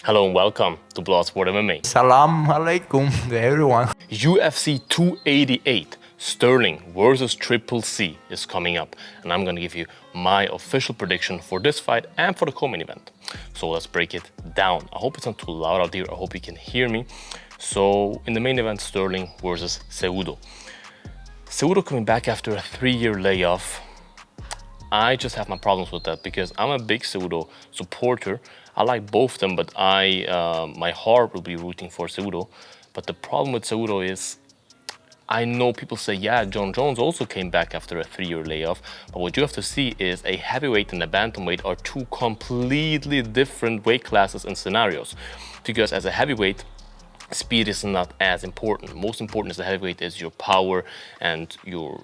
Hello and welcome to Bloodsport MMA. Salam alaikum to everyone. UFC 288 Sterling versus Triple C is coming up, and I'm going to give you my official prediction for this fight and for the co-main event. So let's break it down. I hope it's not too loud out here. I hope you can hear me. So in the main event, Sterling versus Cejudo. Cejudo coming back after a 3-year layoff. I just have my problems with that because I'm a big Cejudo supporter. I like both of them, but my heart will be rooting for Cejudo. But the problem with Cejudo is, I know people say, yeah, John Jones also came back after a 3-year layoff. But what you have to see is a heavyweight and a bantamweight are two completely different weight classes and scenarios. Because as a heavyweight, speed is not as important. Most important as a heavyweight is your power and your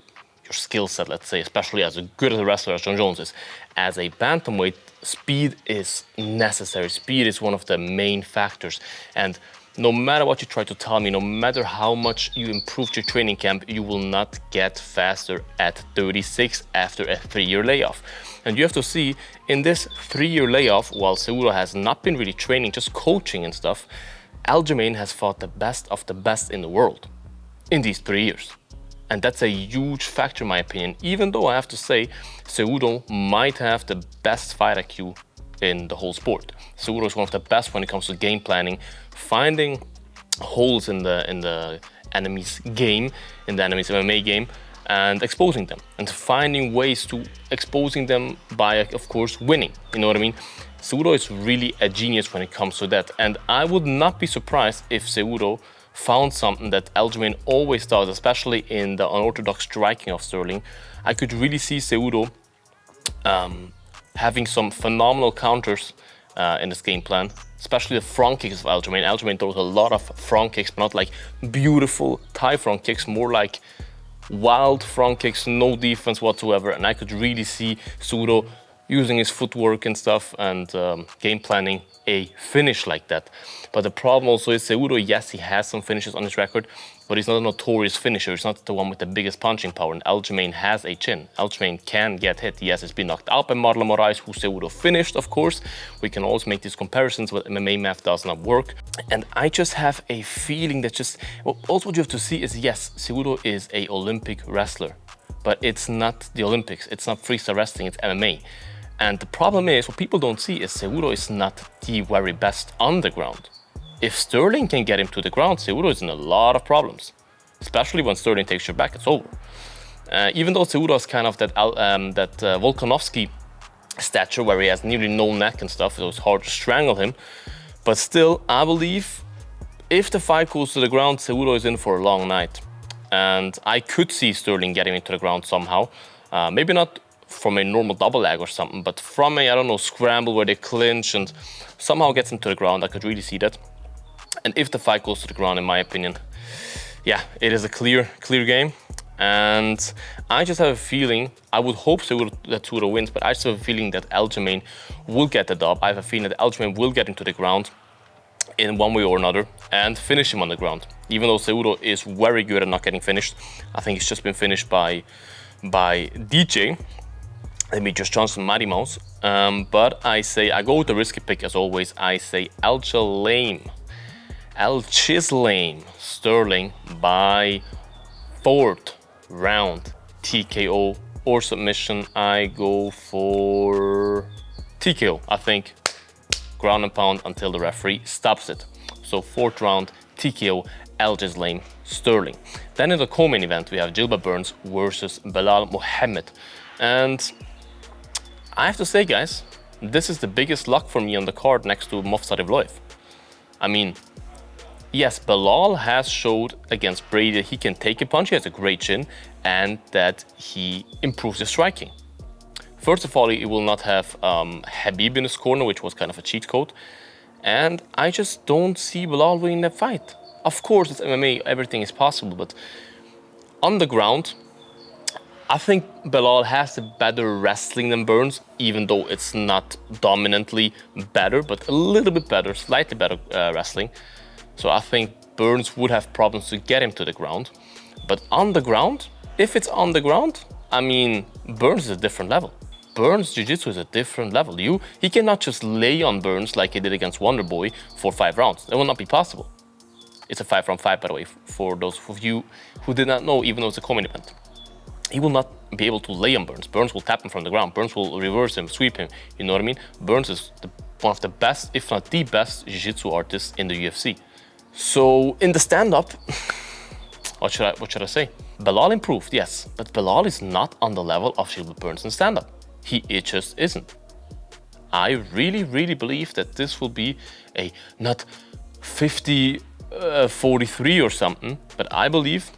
skill set, let's say, especially as good as a wrestler as John Jones is. As a bantamweight, speed is necessary. Speed is one of the main factors. And no matter what you try to tell me, no matter how much you improved your training camp, you will not get faster at 36 after a 3-year layoff. And you have to see, in this 3-year layoff, while Cejudo has not been really training, just coaching and stuff, Aljamain has fought the best of the best in the world in these 3 years. And that's a huge factor in my opinion, even though I have to say Cejudo might have the best fight IQ in the whole sport. Cejudo is one of the best when it comes to game planning, finding holes in the enemy's game, in the enemy's MMA game, and exposing them, and finding ways to exposing them by, of course, winning. You know what I mean? Cejudo is really a genius when it comes to that, and I would not be surprised if Cejudo found something that Aljamain always does, especially in the unorthodox striking of Sterling. I could really see Cejudo having some phenomenal counters in this game plan, especially the front kicks of Aljamain. Aljamain throws a lot of front kicks, but not like beautiful Thai front kicks, more like wild front kicks, no defense whatsoever. And I could really see Cejudo using his footwork and stuff and game planning a finish like that. But the problem also is Cejudo, yes, he has some finishes on his record, but he's not a notorious finisher. He's not the one with the biggest punching power, and Aljamain has a chin. Aljamain can get hit. Yes, he's been knocked out by Marlon Moraes, who Cejudo finished, of course. We can always make these comparisons, but MMA math does not work. And I just have a feeling that also what you have to see is, yes, Cejudo is a Olympic wrestler, but it's not the Olympics. It's not freestyle wrestling, it's MMA. And the problem is, what people don't see is Cejudo is not the very best on the ground. If Sterling can get him to the ground, Cejudo is in a lot of problems. Especially when Sterling takes your back, it's over. Even though Cejudo is kind of that Volkanovski stature where he has nearly no neck and stuff, so it's hard to strangle him. But still, I believe if the fight goes to the ground, Cejudo is in for a long night. And I could see Sterling getting into the ground somehow. Maybe not from a normal double leg or something, but from a, I don't know, scramble where they clinch and somehow gets into the ground. I could really see that. And if the fight goes to the ground, in my opinion, yeah, it is a clear game. And I just have a feeling, I would hope that Cejudo wins, but I just have a feeling that Aljamain will get the dub. I have a feeling that Aljamain will get into the ground in one way or another and finish him on the ground. Even though Cejudo is very good at not getting finished. I think he's just been finished by DJ. Demetrius Johnson, Mighty Mouse. But I go with the risky pick as always. I say Aljamain Sterling by 4th round TKO or submission. I go for TKO, I think. Ground and pound until the referee stops it. So 4th round TKO, Aljamain Sterling. Then in the co-main event, we have Gilbert versus Belal Muhammad. And I have to say, guys, this is the biggest lock for me on the card next to Movsar Evloev. I mean, yes, Belal has showed against Brady that he can take a punch, he has a great chin, and that he improves his striking. First of all, he will not have Khabib in his corner, which was kind of a cheat code. And I just don't see Belal winning that fight. Of course, it's MMA, everything is possible, but on the ground, I think Belal has the better wrestling than Burns, even though it's not dominantly better, but a little bit better, slightly better wrestling. So I think Burns would have problems to get him to the ground. But on the ground, if it's on the ground, I mean, Burns is a different level. Burns' jiu-jitsu is a different level. He cannot just lay on Burns like he did against Wonderboy for 5 rounds. That will not be possible. It's a 5-round fight, by the way, for those of you who did not know, even though it's a co-main event. He will not be able to lay on Burns. Burns will tap him from the ground. Burns will reverse him, sweep him. You know what I mean? Burns is one of the best, if not the best, jiu-jitsu artists in the UFC. So in the stand-up, what should I say? Belal improved, yes, but Belal is not on the level of Gilbert Burns in stand-up. He just isn't. I really, really believe that this will be a not 50-43 or something, but I believe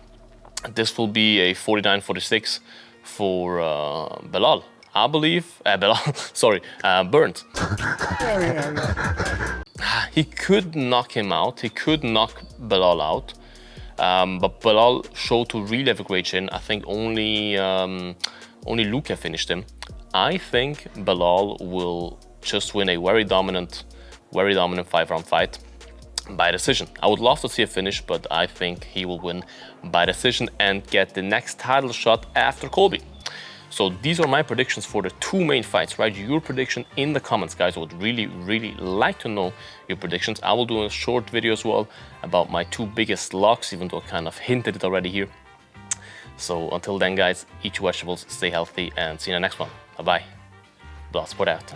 this will be a 49-46 for Belal. I believe, Burns. He could knock him out. He could knock Belal out. But Belal showed to really have a great chin. I think only Luka finished him. I think Belal will just win a very dominant 5-round fight by decision. I would love to see a finish, but I think he will win by decision and get the next title shot after Colby. So these are my predictions for the 2 main fights. Write your prediction in the comments, guys. I would really, really like to know your predictions. I will do a short video as well about my 2 biggest locks, even though I kind of hinted it already here. So until then, guys, eat your vegetables, stay healthy, and see you in the next one. Bye-bye. Blast sport out.